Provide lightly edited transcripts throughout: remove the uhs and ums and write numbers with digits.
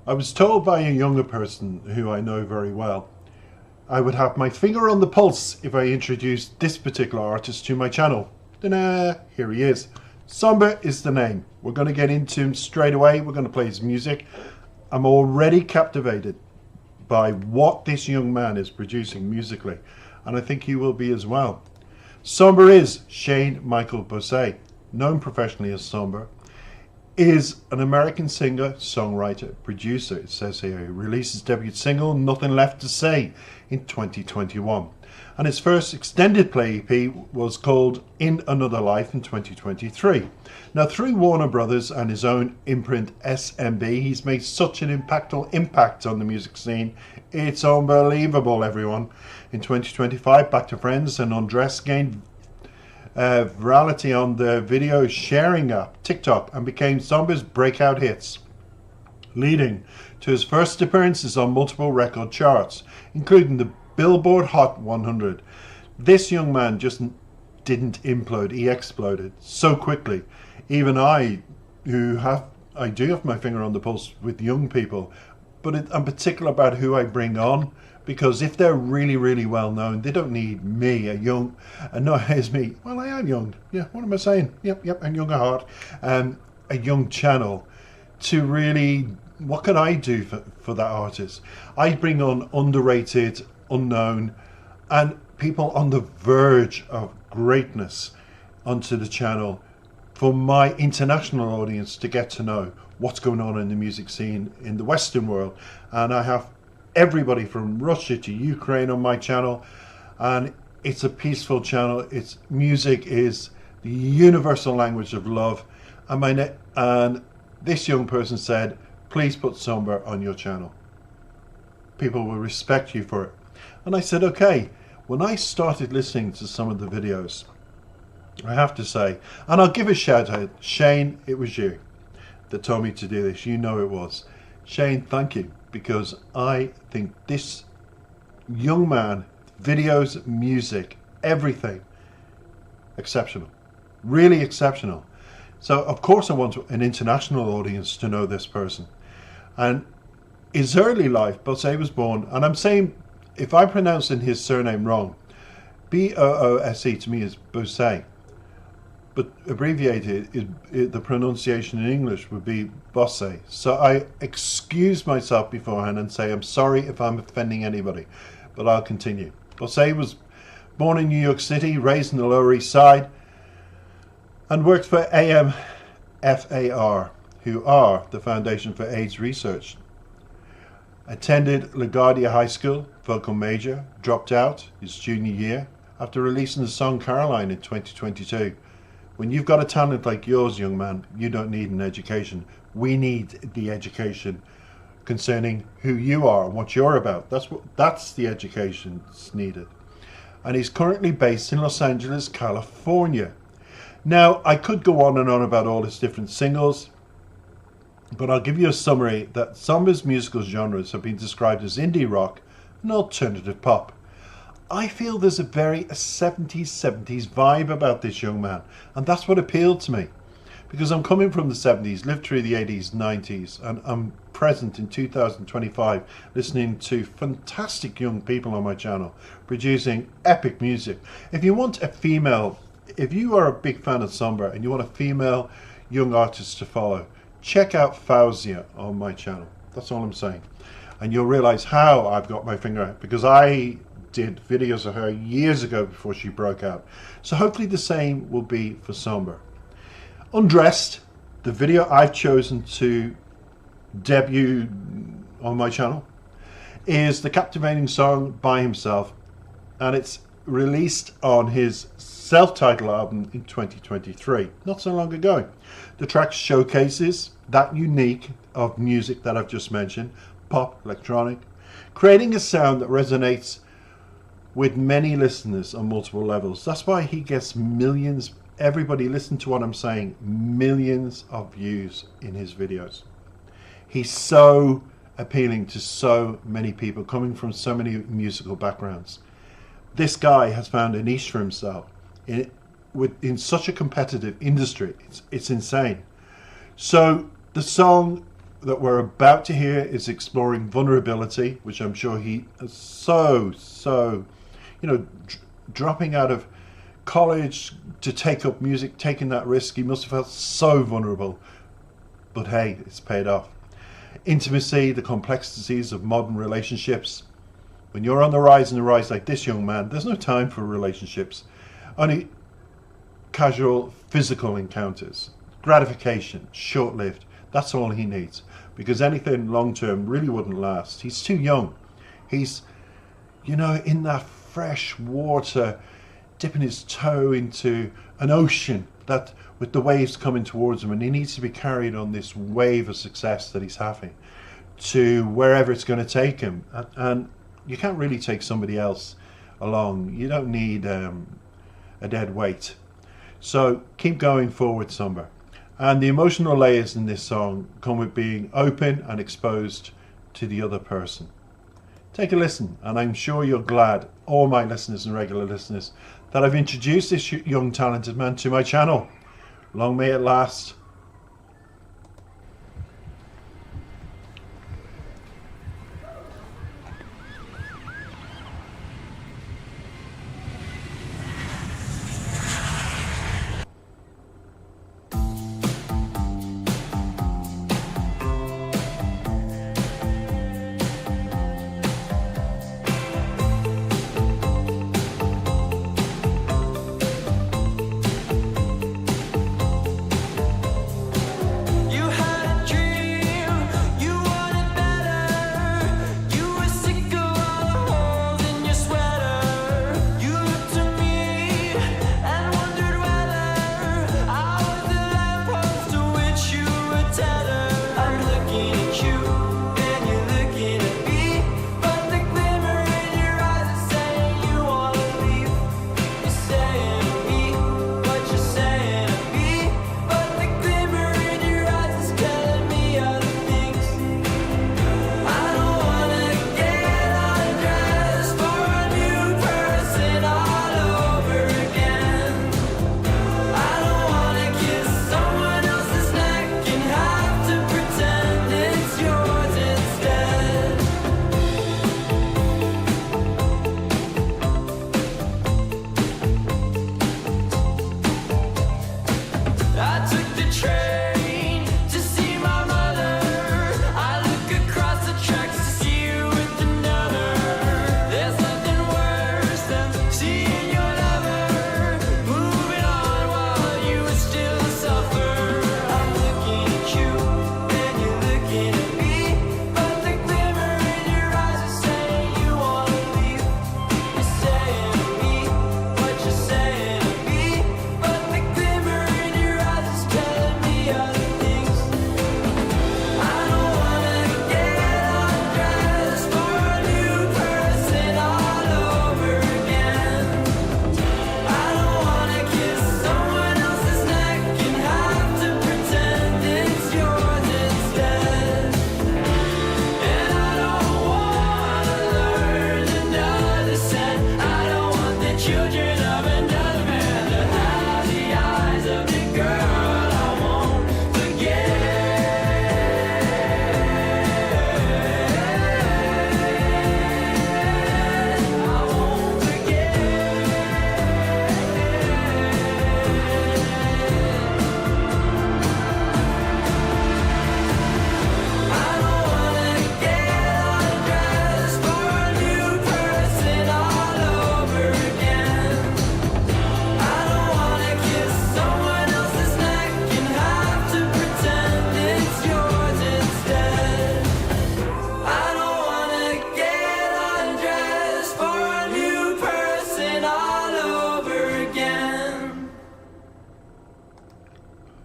I was told by a younger person who I know very well I would have my finger on the pulse if I introduced this particular artist to my channel. Ta-da! Here he is. Sombr is the name. We're going to get into him straight away. We're going to play his music. I'm already captivated by what this young man is producing musically, and I think you will be as well. Sombr is Shane Michael Bosse, known professionally as Sombr, is an American singer, songwriter, producer. It says here he released his debut single Nothing Left to Say in 2021, and his first extended play EP was called In Another Life in 2023. Now, through Warner Brothers and his own imprint SMB, he's made such an impactful impact on the music scene. It's unbelievable, everyone. In 2025, Back to Friends and Undressed gained virality on the video sharing app TikTok and became Sombr's breakout hits, leading to his first appearances on multiple record charts, including the Billboard Hot 100. This young man just didn't implode, he exploded so quickly. Even I do have my finger on the pulse with young people, but I'm particular about who I bring on, because if they're really, really well known, they don't need me, here's me. Well, I am young. Yeah, what am I saying? Yep, I'm young at heart. A young channel to really, what can I do for that artist? I bring on underrated, unknown, and people on the verge of greatness onto the channel for my international audience to get to know what's going on in the music scene in the Western world. And I have everybody from Russia to Ukraine on my channel, and it's a peaceful channel. Its music is the universal language of love, and this young person said, please put Sombr on your channel. People will respect you for it. And I said, okay. When I started listening to some of the videos, I have to say, and I'll give a shout out, Shane, it was you that told me to do this. You know it was. Shane, thank you, because I think this young man, videos, music, everything, exceptional, really exceptional. So of course I want an international audience to know this person. And his early life, Bosse was born, and I'm saying, if I'm pronouncing his surname wrong, Boose to me is Bosse, but abbreviated, the pronunciation in English would be Bosse. So I excuse myself beforehand and say I'm sorry if I'm offending anybody, but I'll continue. Bosse was born in New York City, raised in the Lower East Side, and worked for AMFAR, who are the Foundation for AIDS Research. Attended LaGuardia High School, vocal major, dropped out his junior year after releasing the song Caroline in 2022. When you've got a talent like yours, young man, you don't need an education. We need the education concerning who you are and what you're about. That's the education that's needed. And he's currently based in Los Angeles, California. Now, I could go on and on about all his different singles, but I'll give you a summary that some of his musical genres have been described as indie rock and alternative pop. I feel there's a very 70s vibe about this young man, and that's what appealed to me, because I'm coming from the 70s, lived through the 80s, 90s, and I'm present in 2025 listening to fantastic young people on my channel producing epic music. If you are a big fan of Sombr and you want a female young artist to follow, check out Fauzia on my channel. That's all I'm saying. And you'll realize how I've got my finger out, because I did videos of her years ago before she broke out. So hopefully the same will be for Sombr. Undressed, the video I've chosen to debut on my channel, is the captivating song by himself, and it's released on his self-titled album in 2023, not so long ago. The track showcases that unique of music that I've just mentioned, pop, electronic, creating a sound that resonates with many listeners on multiple levels. That's why he gets millions, everybody listen to what I'm saying, millions of views in his videos. He's so appealing to so many people coming from so many musical backgrounds. This guy has found a niche for himself in such a competitive industry. It's insane. So the song that we're about to hear is exploring vulnerability, which I'm sure he is so, dropping out of college to take up music, taking that risk. He must have felt so vulnerable. But hey, it's paid off. Intimacy, the complexities of modern relationships. When you're on the rise like this young man, there's no time for relationships. Only casual physical encounters. Gratification, short-lived. That's all he needs. Because anything long-term really wouldn't last. He's too young. He's, in that fresh water, dipping his toe into an ocean that with the waves coming towards him, and he needs to be carried on this wave of success that he's having to wherever it's going to take him. And you can't really take somebody else along. You don't need a dead weight. So keep going forward, Sombr. And the emotional layers in this song come with being open and exposed to the other person. Take a listen, and I'm sure you're glad, all my listeners and regular listeners, that I've introduced this young talented man to my channel. Long may it last.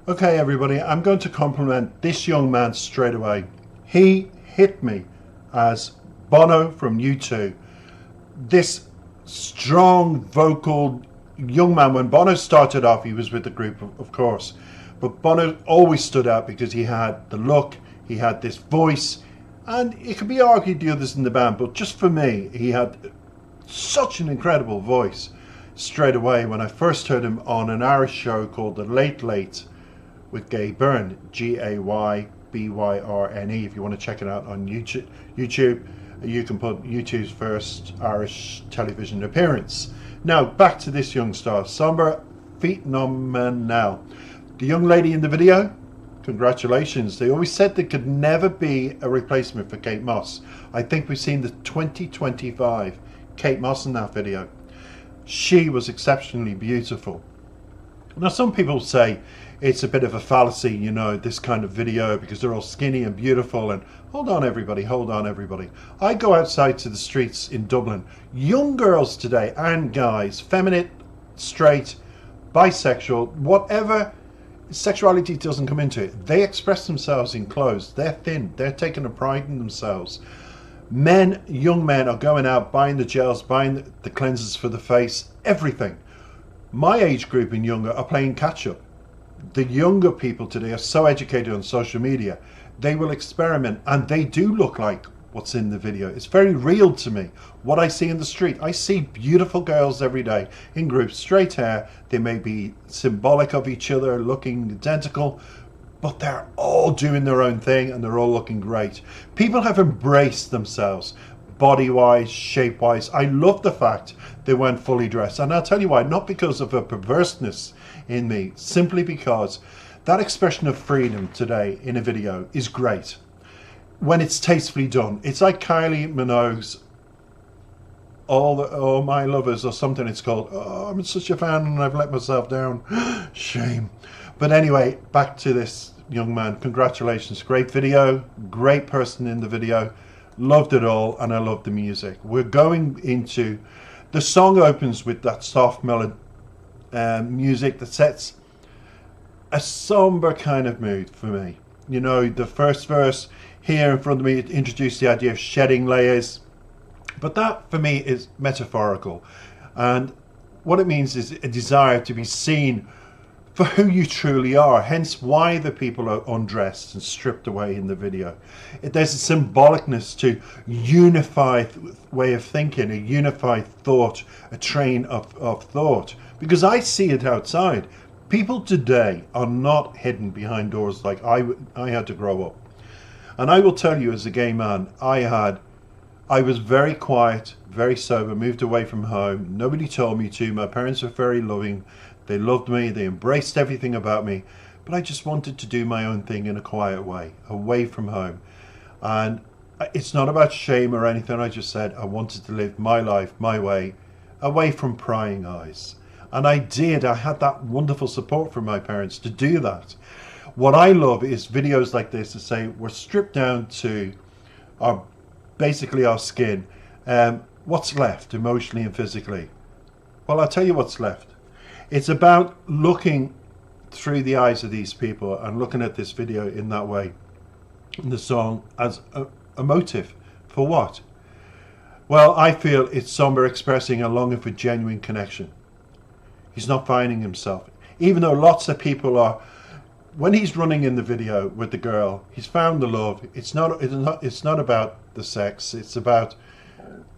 Okay, everybody, I'm going to compliment this young man straight away. He hit me as Bono from U2. This strong vocal young man. When Bono started off, he was with the group, of course, but Bono always stood out because he had the look, he had this voice, and it could be argued the others in the band, but just for me, he had such an incredible voice straight away when I first heard him on an Irish show called The Late Late with Gay Byrne, Gayby. Byrne. If you want to check it out on YouTube, you can put YouTube's first Irish television appearance. Now back to this young star, Sombr, phenomenal. The young lady in the video, congratulations. They always said there could never be a replacement for Kate Moss. I think we've seen the 2025 Kate Moss in that video. She was exceptionally beautiful. Now some people say it's a bit of a fallacy, you know, this kind of video, because they're all skinny and beautiful. And hold on everybody, hold on everybody. I go outside to the streets in Dublin. Young girls today and guys, feminine, straight, bisexual, whatever sexuality doesn't come into it, they express themselves in clothes. They're thin, they're taking a pride in themselves. Men, young men are going out buying the gels, buying the cleansers for the face, everything. My age group and younger are playing catch up. The younger people today are so educated on social media, they will experiment, and they do look like what's in the video. It's very real to me. What I see in the street, I see beautiful girls every day in groups, straight hair. They may be symbolic of each other, looking identical, but they're all doing their own thing and they're all looking great. People have embraced themselves, body-wise, shape-wise. I love the fact they weren't fully dressed, and I'll tell you why. Not because of a perverseness in me, simply because that expression of freedom today in a video is great when it's tastefully done. It's like Kylie Minogue's All My Lovers or something it's called. Oh, I'm such a fan and I've let myself down. Shame. But anyway, back to this young man. Congratulations. Great video. Great person in the video. Loved it all, and I loved the music. We're going into... The song opens with that soft melody music that sets a somber kind of mood for me. You know, the first verse here in front of me, it introduced the idea of shedding layers. But that, for me, is metaphorical. And what it means is a desire to be seen for who you truly are. Hence why the people are undressed and stripped away in the video. There's a symbolicness to unified way of thinking, a unified thought, a train of thought. Because I see it outside. People today are not hidden behind doors like I had to grow up. And I will tell you, as a gay man, I was very quiet, very sober, moved away from home. Nobody told me to. My parents were very loving. They loved me. They embraced everything about me. But I just wanted to do my own thing in a quiet way, away from home. And it's not about shame or anything. I just said I wanted to live my life, my way, away from prying eyes. And I did. I had that wonderful support from my parents to do that. What I love is videos like this that say we're stripped down to basically our skin. What's left emotionally and physically? Well, I'll tell you what's left. It's about looking through the eyes of these people and looking at this video in that way, in the song, as a motive. For what? Well, I feel it's Sombr expressing a longing for genuine connection. He's not finding himself. Even though lots of people are, when he's running in the video with the girl, he's found the love. It's not about the sex. It's about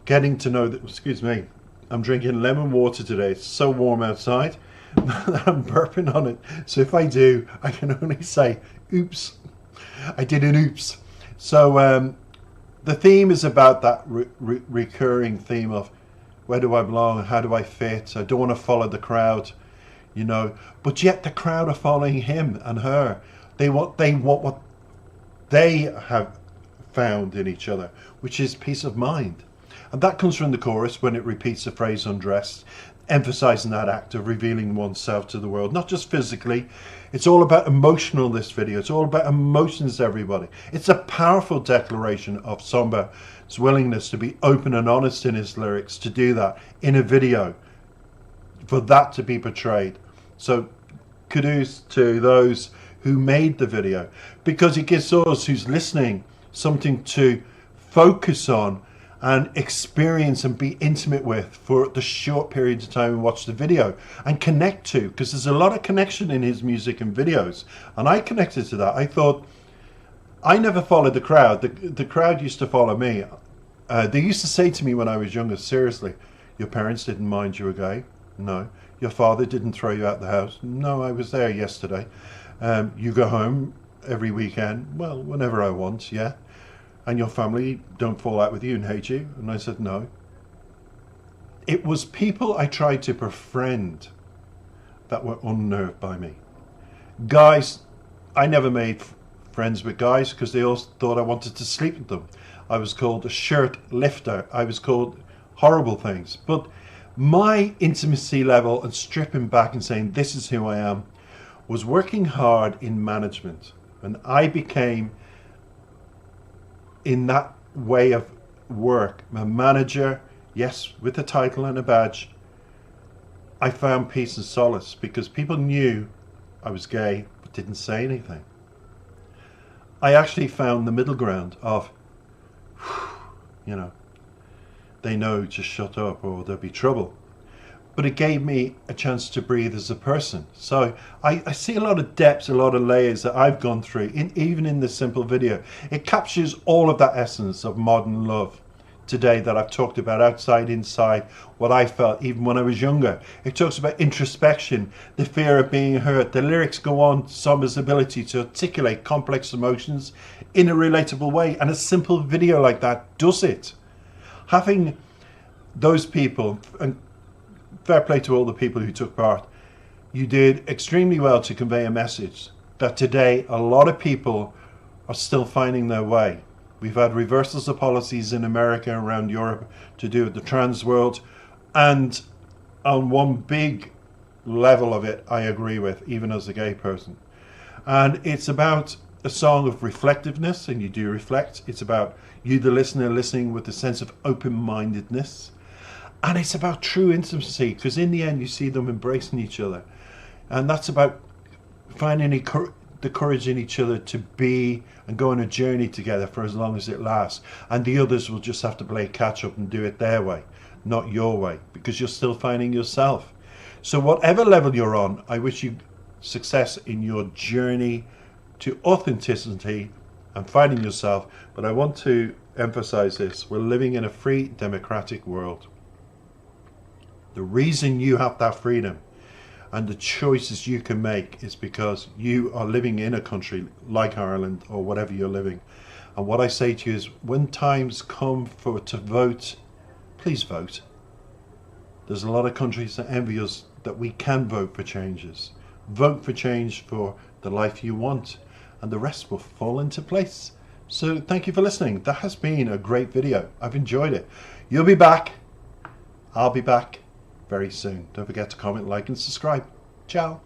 getting to know the, excuse me, I'm drinking lemon water today. It's so warm outside that I'm burping on it. So if I do, I can only say, oops. I did an oops. So the theme is about that recurring theme of where do I belong? How do I fit? I don't want to follow the crowd, you know. But yet the crowd are following him and her. They want what they have found in each other, which is peace of mind. And that comes from the chorus when it repeats the phrase undressed, emphasizing that act of revealing oneself to the world, not just physically. It's all about emotional, this video. It's all about emotions, everybody. It's a powerful declaration of Sombr's willingness to be open and honest in his lyrics, to do that in a video, for that to be portrayed. So kudos to those who made the video, because it gives us who's listening something to focus on and experience and be intimate with for the short periods of time we watch the video, and connect to, because there's a lot of connection in his music and videos, and I connected to that. I thought, I never followed the crowd. The crowd used to follow me. They used to say to me when I was younger, seriously, your parents didn't mind you were gay? No. Your father didn't throw you out the house? No, I was there yesterday. You go home, every weekend. Well, whenever I want, yeah. And your family don't fall out with you and hate you? And I said, no. It was people I tried to befriend that were unnerved by me. Guys, I never made friends with guys because they all thought I wanted to sleep with them. I was called a shirt lifter. I was called horrible things. But my intimacy level and stripping back and saying this is who I am was working hard in management. And I became, in that way of work, a manager, yes, with a title and a badge. I found peace and solace because people knew I was gay but didn't say anything. I actually found the middle ground of, you know, they know to shut up or there'll be trouble. But it gave me a chance to breathe as a person. So I see a lot of depths, a lot of layers that I've gone through, even in this simple video. It captures all of that essence of modern love today that I've talked about, outside, inside, what I felt even when I was younger. It talks about introspection, the fear of being hurt. The lyrics go on Sombr's ability to articulate complex emotions in a relatable way, and a simple video like that does it. Having those people, and fair play to all the people who took part, you did extremely well to convey a message that today a lot of people are still finding their way. We've had reversals of policies in America, around Europe, to do with the trans world. And on one big level of it, I agree with, even as a gay person. And it's about a song of reflectiveness, and you do reflect. It's about you, the listener, listening with a sense of open-mindedness. And it's about true intimacy, because in the end, you see them embracing each other. And that's about finding the courage in each other to be and go on a journey together for as long as it lasts. And the others will just have to play catch up and do it their way, not your way, because you're still finding yourself. So whatever level you're on, I wish you success in your journey to authenticity and finding yourself. But I want to emphasize this: we're living in a free, democratic world. The reason you have that freedom and the choices you can make is because you are living in a country like Ireland or whatever you're living. And what I say to you is, when times come to vote, please vote. There's a lot of countries that envy us that we can vote for changes. Vote for change for the life you want, and the rest will fall into place. So thank you for listening. That has been a great video. I've enjoyed it. You'll be back. I'll be back very soon. Don't forget to comment, like, and subscribe. Ciao.